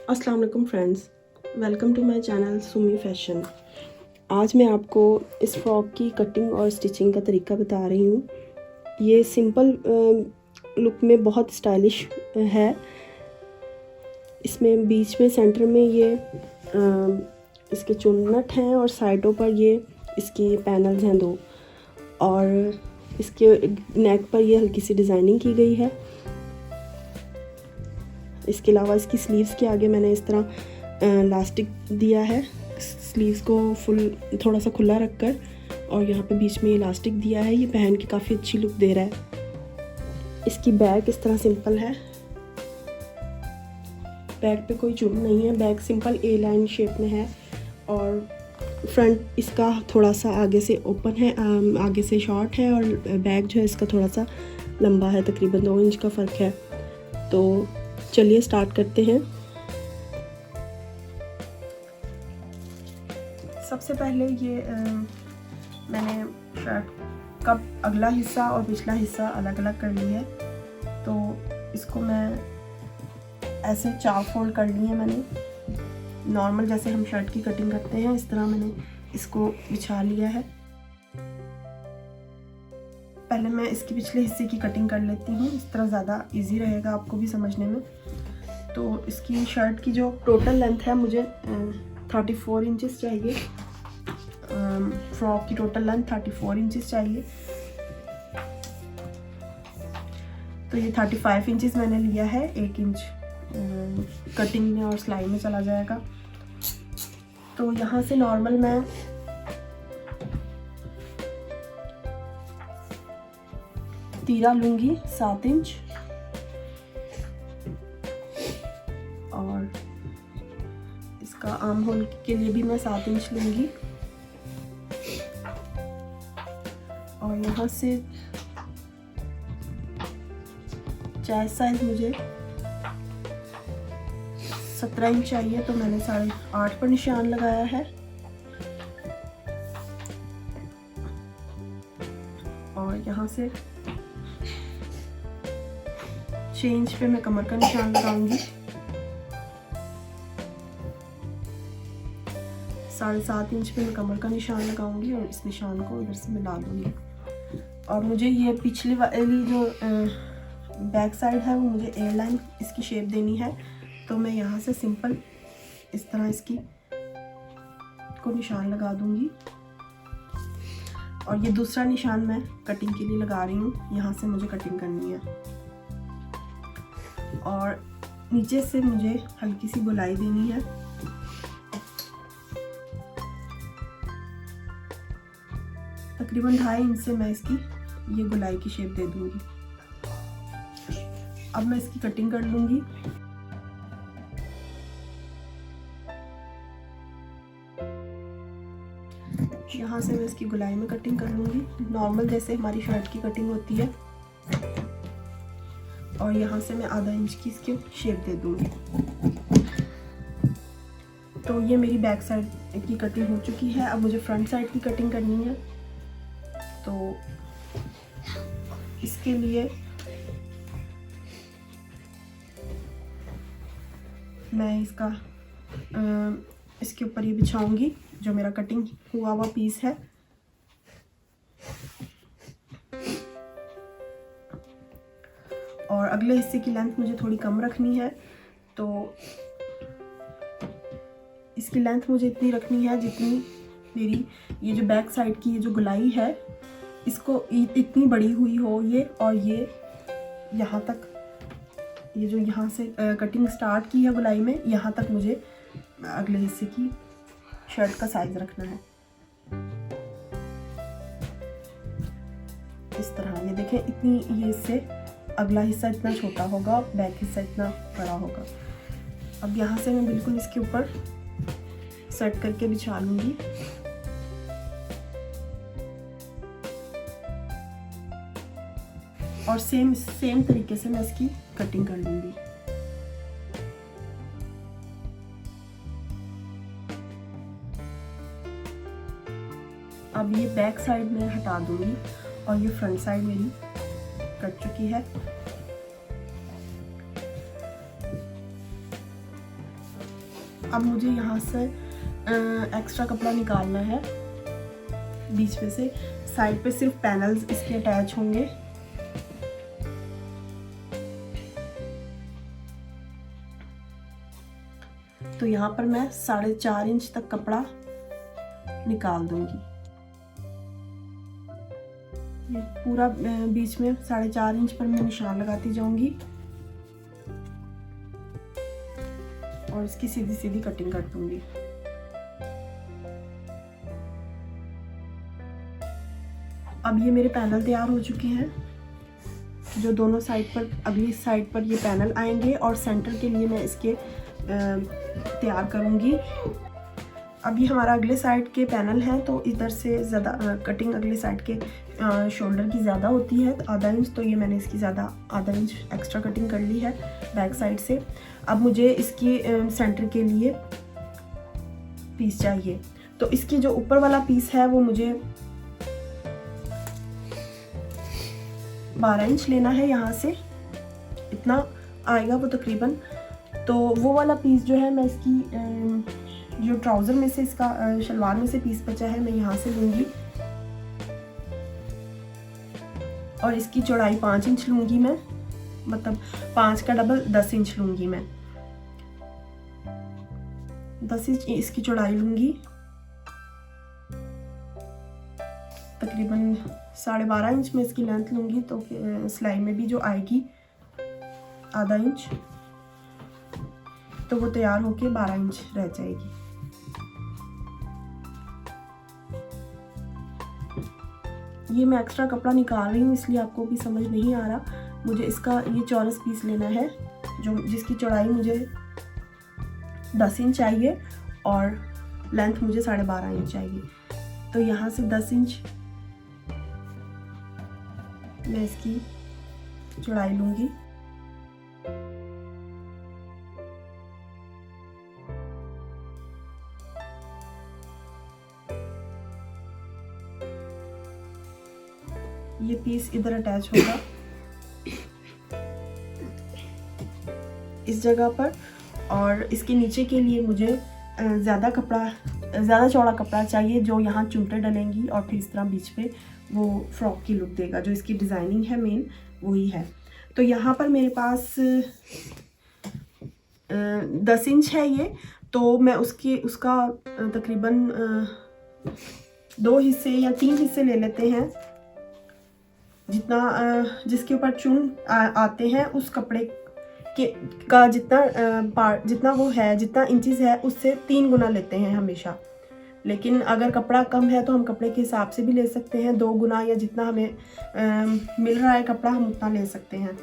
अस्सलाम वालेकुम friends, welcome to my channel Sumi fashion. आज मैं आपको इस फ्रॉक की कटिंग और स्टिचिंग का तरीका बता रही हूँ। ये सिंपल लुक में बहुत स्टाइलिश है। इसमें बीच में सेंटर में ये इसके चुन्नट हैं और साइडों पर ये इसकी पैनल्स हैं 2, और इसके नेक पर ये हल्की सी डिज़ाइनिंग की गई है। इसके अलावा इसकी स्लीव्स के आगे मैंने इस तरह इलास्टिक दिया है, स्लीव्स को फुल थोड़ा सा खुला रखकर, और यहाँ पे बीच में इलास्टिक दिया है। ये पहन के काफ़ी अच्छी लुक दे रहा है। इसकी बैक इस तरह सिंपल है, बैक पे कोई चुन नहीं है, बैक सिंपल ए लाइन शेप में है, और फ्रंट इसका थोड़ा सा आगे से ओपन है, आगे से शॉर्ट है, और बैक जो है इसका थोड़ा सा लंबा है, तकरीबन 2 इंच का फ़र्क है। तो चलिए स्टार्ट करते हैं। सबसे पहले ये मैंने शर्ट का अगला हिस्सा और पिछला हिस्सा अलग अलग कर लिया है। तो इसको मैं ऐसे 4 फोल्ड कर लिए हैं मैंने, नॉर्मल जैसे हम शर्ट की कटिंग करते हैं इस तरह मैंने इसको बिछा लिया है। पहले मैं इसके पिछले हिस्से की कटिंग कर लेती हूँ, इस तरह ज़्यादा इजी रहेगा आपको भी समझने में। तो इसकी शर्ट की जो टोटल लेंथ है मुझे 34 इंचेस चाहिए। फ्रॉक की टोटल लेंथ 34 इंचेस चाहिए। तो ये 35 इंचेस मैंने लिया है, 1 इंच कटिंग में और सिलाई में चला जाएगा। तो यहाँ से नॉर्मल मैं तीरा लूँगी 7 इंच, और इसका आर्म होल के लिए भी मैं 7 इंच लूँगी, और यहाँ से चेस्ट साइज मुझे 17 इंच चाहिए, तो मैंने 8.5 पर निशान लगाया है। और यहाँ से 6 इंच पे मैं कमर का निशान लगाऊंगी, 7.5 इंच पे मैं कमर का निशान लगाऊंगी, और इस निशान को इधर से मिला दूंगी। और मुझे ये पिछली वाली जो बैक साइड है वो मुझे ए लाइन इसकी शेप देनी है। तो मैं यहाँ से सिंपल इस तरह इसकी को निशान लगा दूंगी, और ये दूसरा निशान मैं कटिंग के लिए लगा रही हूँ। यहाँ से मुझे कटिंग करनी है, और नीचे से मुझे हल्की सी गोलाई देनी है। तकरीबन 2.5 इंच से मैं इसकी ये गोलाई की शेप दे दूंगी। अब मैं इसकी कटिंग कर लूंगी। यहाँ से मैं इसकी गोलाई में कटिंग कर लूंगी, नॉर्मल जैसे हमारी शर्ट की कटिंग होती है, और यहाँ से मैं आधा इंच की इसकी शेप दे दूंगी। तो ये मेरी बैक साइड की कटिंग हो चुकी है। अब मुझे फ्रंट साइड की कटिंग करनी है। तो इसके लिए मैं इसके ऊपर ये बिछाऊंगी जो मेरा कटिंग हुआ हुआ पीस है। और अगले हिस्से की लेंथ मुझे थोड़ी कम रखनी है, तो इसकी लेंथ मुझे इतनी रखनी है जितनी मेरी ये जो बैक साइड की ये जो गोलाई है इसको इतनी बड़ी हुई हो ये, और ये यहाँ तक, ये जो यहाँ से कटिंग स्टार्ट की है गोलाई में, यहाँ तक मुझे अगले हिस्से की शर्ट का साइज रखना है। इस तरह ये देखें, इतनी ये इससे अगला हिस्सा इतना छोटा होगा, बैक हिस्सा इतना बड़ा होगा। अब यहाँ से मैं बिल्कुल इसके ऊपर सेट करके बिछा लूँगी। और सेम तरीके से मैं इसकी कटिंग कर लूँगी। अब ये बैक साइड में हटा दूँगी, और ये फ्रंट साइड मेरी कट चुकी है। अब मुझे यहाँ से एक्स्ट्रा कपड़ा निकालना है बीच में से। साइड पे सिर्फ पैनल्स इसके अटैच होंगे। तो यहाँ पर मैं 4.5 इंच तक कपड़ा निकाल दूंगी। ये पूरा बीच में 4.5 इंच पर मैं निशान लगाती जाऊंगी और इसकी सीधी सीधी कटिंग कर दूंगी। अब ये मेरे पैनल तैयार हो चुके हैं, जो दोनों साइड पर, अगली साइड पर ये पैनल आएंगे और सेंटर के लिए मैं इसके तैयार करूंगी। अब ये हमारा अगले साइड के पैनल है, तो इधर से ज़्यादा कटिंग अगले साइड के शोल्डर की ज़्यादा होती है, आधा इंच, तो ये मैंने इसकी ज़्यादा आधा इंच एक्स्ट्रा कटिंग कर ली है बैक साइड से। अब मुझे इसकी सेंटर के लिए पीस चाहिए, तो इसकी जो ऊपर वाला पीस है वो मुझे 12 इंच लेना है। यहाँ से इतना आएगा वो तकरीबन। तो वो वाला पीस जो है मैं इसकी जो ट्राउज़र में से, इसका शलवार में से पीस बचा है, मैं यहाँ से लूँगी और इसकी चौड़ाई 5 इंच लूँगी मैं, मतलब 5 का डबल 10 इंच लूँगी मैं। 10 इंच इसकी चौड़ाई लूँगी, तकरीबन 12.5 इंच में इसकी लेंथ लूँगी, तो सिलाई में भी जो आएगी आधा इंच, तो वो तैयार होके 12 इंच रह जाएगी। ये मैं एक्स्ट्रा कपड़ा निकाल रही हूँ, इसलिए आपको भी समझ नहीं आ रहा। मुझे इसका ये चौरस पीस लेना है, जो जिसकी चौड़ाई मुझे 10 इंच चाहिए और लेंथ मुझे 12.5 इंच चाहिए। तो यहाँ से 10 इंच मैं इसकी चौड़ाई लूँगी। ये पीस इधर अटैच होगा इस जगह पर, और इसके नीचे के लिए मुझे ज़्यादा चौड़ा कपड़ा चाहिए, जो यहाँ चुमटे डलेंगी और फिर इस तरह बीच पे वो फ्रॉक की लुक देगा। जो इसकी डिज़ाइनिंग है मेन वही है। तो यहाँ पर मेरे पास 10 इंच है ये, तो मैं उसका तकरीबन 2 हिस्से या 3 हिस्से ले लेते हैं। जितना जिसके ऊपर चुन आते हैं उस कपड़े का जितना वो है, जितना इंचेस है, उससे 3 गुना लेते हैं हमेशा। लेकिन अगर कपड़ा कम है तो हम कपड़े के हिसाब से भी ले सकते हैं, 2 गुना, या जितना हमें मिल रहा है कपड़ा हम उतना ले सकते हैं।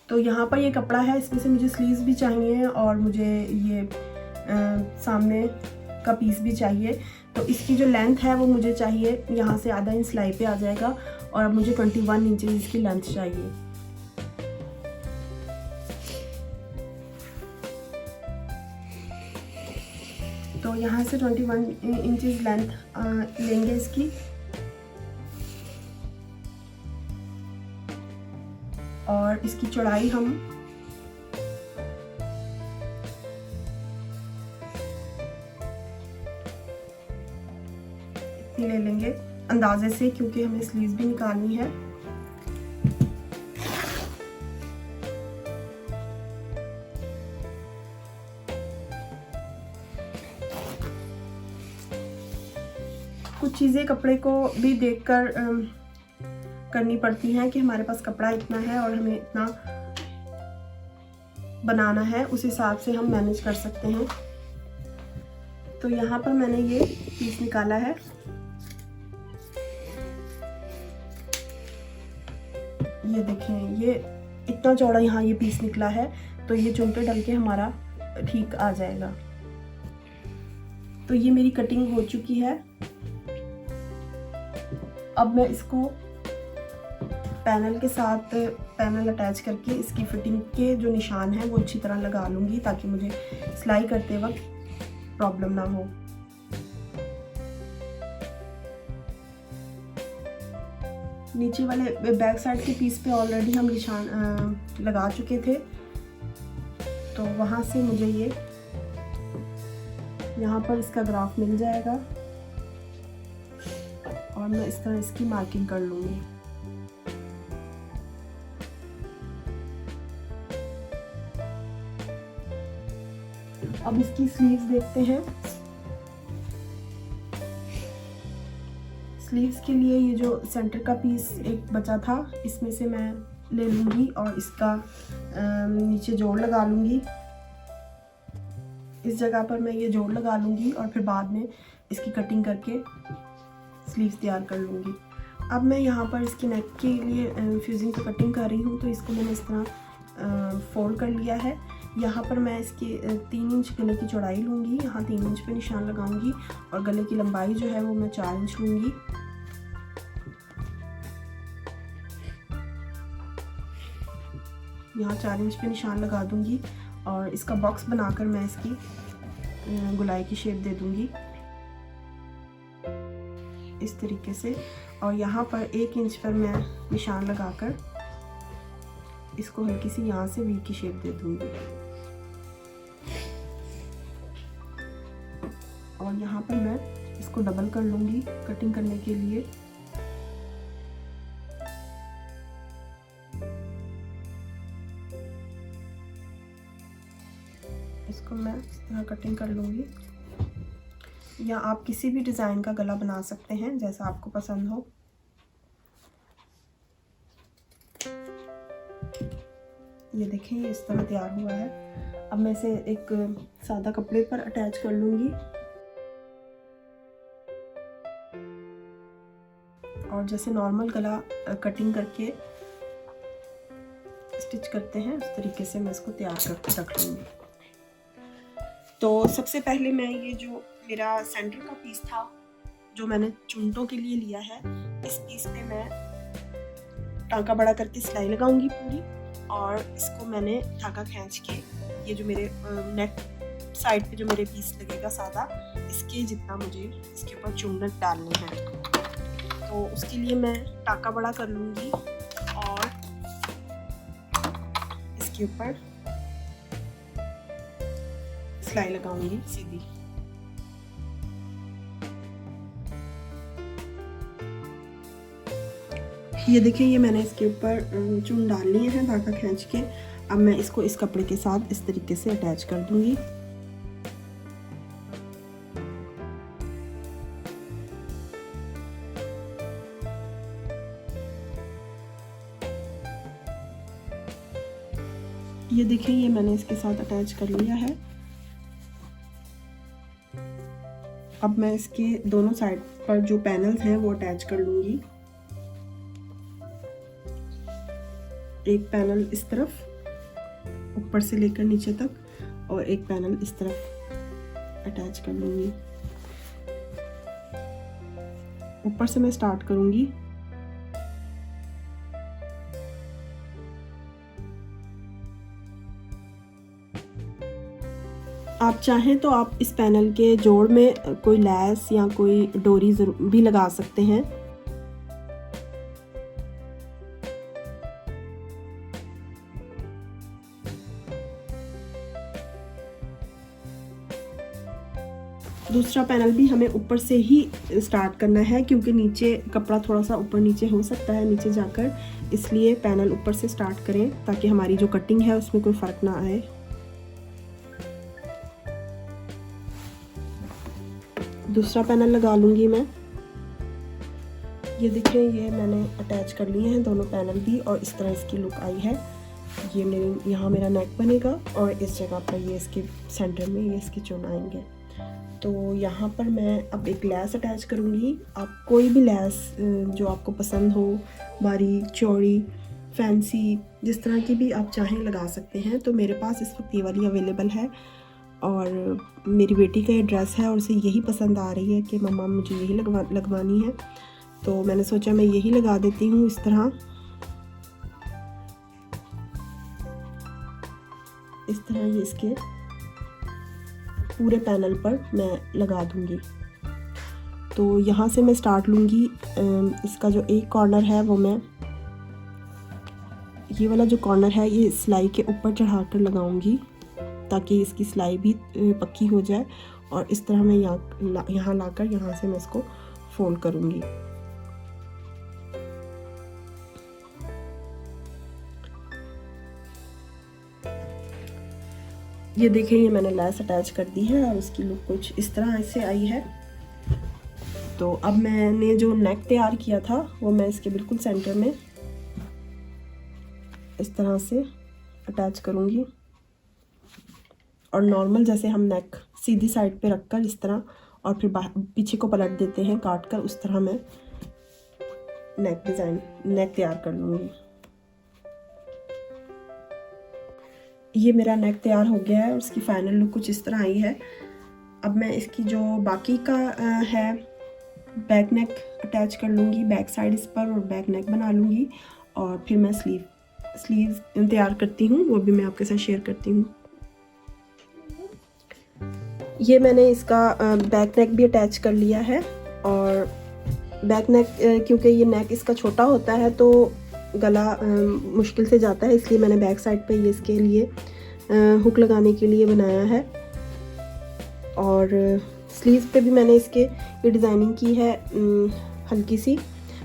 तो यहाँ पर ये कपड़ा है, इसमें से मुझे स्लीव्स भी चाहिए और मुझे ये सामने का पीस भी चाहिए। तो इसकी जो लेंथ है वो मुझे चाहिए, यहाँ से आधा इंच सिलाई पे आ जाएगा, और अब मुझे 21 इंचेस इसकी लेंथ चाहिए। तो यहाँ से 21 इंचेस लेंथ लेंगे इसकी, और इसकी चौड़ाई हम ले लेंगे अंदाजे से, क्योंकि हमें स्लीव्स भी निकालनी है। कुछ चीज़ें कपड़े को भी देखकर करनी पड़ती हैं कि हमारे पास कपड़ा इतना है और हमें इतना बनाना है, उस हिसाब से हम मैनेज कर सकते हैं। तो यहाँ पर मैंने ये पीस निकाला है। ये देखें, ये इतना चौड़ा यहाँ ये पीस निकला है, तो ये चुमटे डल के हमारा ठीक आ जाएगा। तो ये मेरी कटिंग हो चुकी है। अब मैं इसको पैनल के साथ पैनल अटैच करके इसकी फिटिंग के जो निशान हैं वो अच्छी तरह लगा लूँगी, ताकि मुझे सिलाई करते वक्त प्रॉब्लम ना हो। नीचे वाले बैक साइड के पीस पे ऑलरेडी हम निशान लगा चुके थे। तो वहाँ से मुझे ये यहाँ पर इसका ग्राफ मिल जाएगा और मैं इस तरह इसकी मार्किंग कर लूँगी। अब इसकी स्लीव्स देखते हैं। स्लीव्स के लिए ये जो सेंटर का पीस एक बचा था, इसमें से मैं ले लूँगी और इसका नीचे जोड़ लगा लूँगी। इस जगह पर मैं ये जोड़ लगा लूँगी और फिर बाद में इसकी कटिंग करके स्लीव्स तैयार कर लूँगी। अब मैं यहाँ पर इसकी नेक के लिए फ्यूजिंग की कटिंग कर रही हूँ, तो इसको मैंने इस तरह फोल्ड कर लिया है। यहाँ पर मैं इसकी 3 इंच गले की चौड़ाई लूँगी, यहाँ 3 इंच पे निशान लगाऊंगी और गले की लंबाई जो है वो मैं 4 इंच लूँगी। यहाँ 4 इंच पे निशान लगा दूँगी और इसका बॉक्स बनाकर मैं इसकी गुलाई की शेप दे दूँगी इस तरीके से। और यहाँ पर 1 इंच पर मैं निशान लगाकर इसको हल्की सी यहाँ से वी की शेप दे दूँगी। और यहाँ पर मैं इसको डबल कर लूँगी कटिंग करने के लिए। इसको मैं इस तरह कटिंग कर लूँगी, या आप किसी भी डिज़ाइन का गला बना सकते हैं जैसा आपको पसंद हो। ये देखें, ये इस तरह तैयार हुआ है। अब मैं इसे एक सादा कपड़े पर अटैच कर लूँगी और जैसे नॉर्मल गला कटिंग करके स्टिच करते हैं उस तरीके से मैं इसको तैयार करके रख लूँगी। तो सबसे पहले मैं ये जो मेरा सेंटर का पीस था जो मैंने चुन्नटों के लिए लिया है, इस पीस पे मैं टांका बड़ा करके सिलाई लगाऊंगी पूरी, और इसको मैंने धागा खींच के ये जो मेरे नेक साइड पे जो मेरे पीस लगेगा सादा, इसके जितना मुझे इसके ऊपर चुन्नट डालने हैं। तो उसके लिए मैं टांका बड़ा कर लूँगी और इसके ऊपर सिलाई लगाऊंगी सीधी। ये देखिए, ये मैंने इसके ऊपर चुन डाल लिए हैं धागा खींच के। अब मैं इसको इस कपड़े के साथ इस तरीके से अटैच कर दूंगी। ये देखिए, ये मैंने इसके साथ अटैच कर लिया है। अब मैं इसके दोनों साइड पर जो पैनल्स हैं वो अटैच कर लूँगी। एक पैनल इस तरफ ऊपर से लेकर नीचे तक और एक पैनल इस तरफ अटैच कर लूँगी। ऊपर से मैं स्टार्ट करूँगी। आप चाहें तो आप इस पैनल के जोड़ में कोई लैस या कोई डोरी भी लगा सकते हैं। दूसरा पैनल भी हमें ऊपर से ही स्टार्ट करना है, क्योंकि नीचे कपड़ा थोड़ा सा ऊपर नीचे हो सकता है नीचे जाकर, इसलिए पैनल ऊपर से स्टार्ट करें ताकि हमारी जो कटिंग है उसमें कोई फ़र्क ना आए। दूसरा पैनल लगा लूँगी मैं। ये देखिए, ये मैंने अटैच कर लिए हैं दोनों पैनल भी और इस तरह इसकी लुक आई है। ये मेरी यहाँ मेरा नेक बनेगा और इस जगह पर ये इसके सेंटर में ये इसके चुन आएंगे। तो यहाँ पर मैं अब एक लैस अटैच करूँगी। आप कोई भी लैस जो आपको पसंद हो, बारीक, चौड़ी, फैंसी, जिस तरह की भी आप चाहें लगा सकते हैं। तो मेरे पास इस वक्त ये वाली अवेलेबल है और मेरी बेटी का ये ड्रेस है और उसे यही पसंद आ रही है कि मम्मा मुझे यही लगवानी है। तो मैंने सोचा मैं यही लगा देती हूँ। इस तरह ये इसके पूरे पैनल पर मैं लगा दूँगी। तो यहाँ से मैं स्टार्ट लूँगी। इसका जो एक कॉर्नर है वो मैं, ये वाला जो कॉर्नर है ये सिलाई के ऊपर चढ़ाकर लगाऊंगी ताकि इसकी सिलाई भी पक्की हो जाए। और इस तरह मैं यहाँ लाकर यहाँ से मैं इसको फोल्ड करूँगी। ये देखिए, ये मैंने लैस अटैच कर दी है और इसकी लुक कुछ इस तरह से आई है। तो अब मैंने जो नेक तैयार किया था वो मैं इसके बिल्कुल सेंटर में इस तरह से अटैच करूँगी। और नॉर्मल जैसे हम नेक सीधी साइड पे रखकर इस तरह और फिर पीछे को पलट देते हैं काट कर, उस तरह मैं नेक तैयार कर लूँगी। ये मेरा नेक तैयार हो गया है और इसकी फाइनल लुक कुछ इस तरह आई है। अब मैं इसकी जो बाकी का है बैक नेक अटैच कर लूँगी, बैक साइड इस पर, और बैक नेक बना लूँगी। और फिर मैं स्लीव तैयार करती हूँ, वो भी मैं आपके साथ शेयर करती हूँ। ये मैंने इसका बैक नेक भी अटैच कर लिया है। और बैक नेक क्योंकि ये नेक इसका छोटा होता है तो गला मुश्किल से जाता है, इसलिए मैंने बैक साइड पे ये इसके लिए हुक लगाने के लिए बनाया है। और स्लीव्स पे भी मैंने इसके ये डिज़ाइनिंग की है हल्की सी।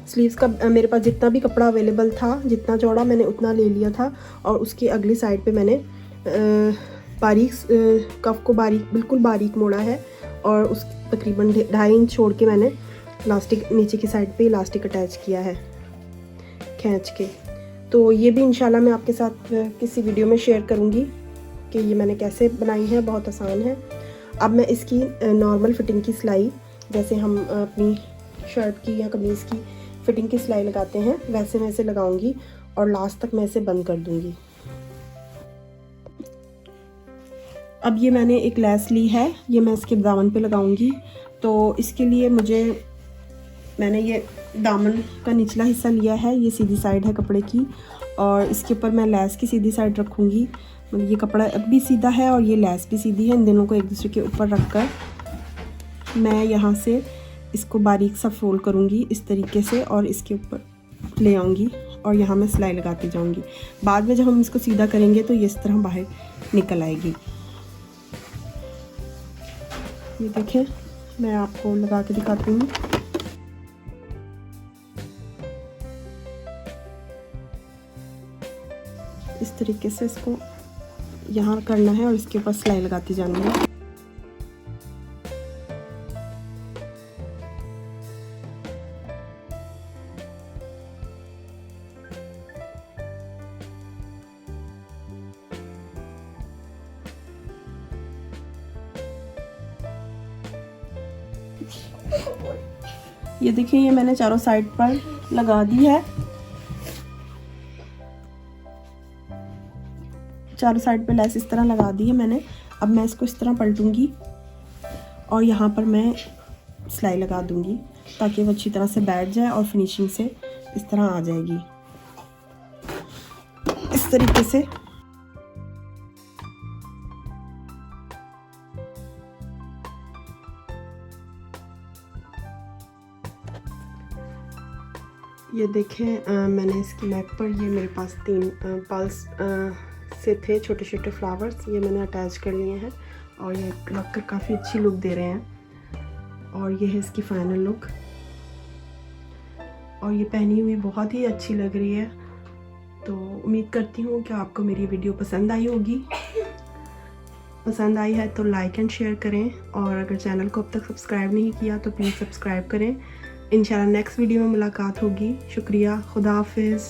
स्लीव्स का मेरे पास जितना भी कपड़ा अवेलेबल था, जितना चौड़ा मैंने उतना ले लिया था। और उसकी अगली साइड पे मैंने बारीक कफ को बिल्कुल बारीक मोड़ा है और उस तकरीबन 2.5 इंच छोड़ के मैंने इलास्टिक नीचे की साइड पे इलास्टिक अटैच किया है खींच के। तो ये भी इंशाल्लाह मैं आपके साथ किसी वीडियो में शेयर करूँगी कि ये मैंने कैसे बनाई है, बहुत आसान है। अब मैं इसकी नॉर्मल फिटिंग की सिलाई, जैसे हम अपनी शर्ट की या कमीज़ की फिटिंग की सिलाई लगाते हैं, वैसे मैं इसे लगाऊंगी और लास्ट तक मैं इसे बंद कर दूंगी। अब ये मैंने एक लेस ली है, ये मैं इसके दामन पे लगाऊंगी। तो इसके लिए मैंने ये दामन का निचला हिस्सा लिया है, ये सीधी साइड है कपड़े की, और इसके ऊपर मैं लेस की सीधी साइड रखूँगी। मतलब ये कपड़ा अब भी सीधा है और ये लेस भी सीधी है। इन दोनों को एक दूसरे के ऊपर रखकर मैं यहाँ से इसको बारीक सा फोल्ड करूँगी इस तरीके से और इसके ऊपर ले आऊँगी और यहाँ मैं सिलाई लगाती जाऊँगी। बाद में जब हम इसको सीधा करेंगे तो ये इस तरह बाहर निकल आएगी। ये देखें, मैं आपको लगा के दिखाती हूँ। इस तरीके से इसको यहाँ करना है और इसके ऊपर सिलाई लगाती जानी है। ये देखिए, ये मैंने चारों साइड पर लगा दी है। चारों साइड पे लेस इस तरह लगा दी है मैंने। अब मैं इसको इस तरह पलटूंगी और यहाँ पर मैं सिलाई लगा दूंगी ताकि वो अच्छी तरह से बैठ जाए और फिनिशिंग से इस तरह आ जाएगी इस तरीके से। ये देखें, मैंने इसकी नेक पर ये मेरे पास 3 पल्स से थे छोटे छोटे फ्लावर्स, ये मैंने अटैच कर लिए हैं और ये लगकर काफ़ी अच्छी लुक दे रहे हैं। और ये है इसकी फाइनल लुक और ये पहनी हुई बहुत ही अच्छी लग रही है। तो उम्मीद करती हूँ कि आपको मेरी वीडियो पसंद आई होगी। पसंद आई है तो लाइक एंड शेयर करें और अगर चैनल को अब तक सब्सक्राइब नहीं किया तो प्लीज़ सब्सक्राइब करें। इंशाल्लाह नेक्स्ट वीडियो में मुलाकात होगी। शुक्रिया, खुदा हाफिज़।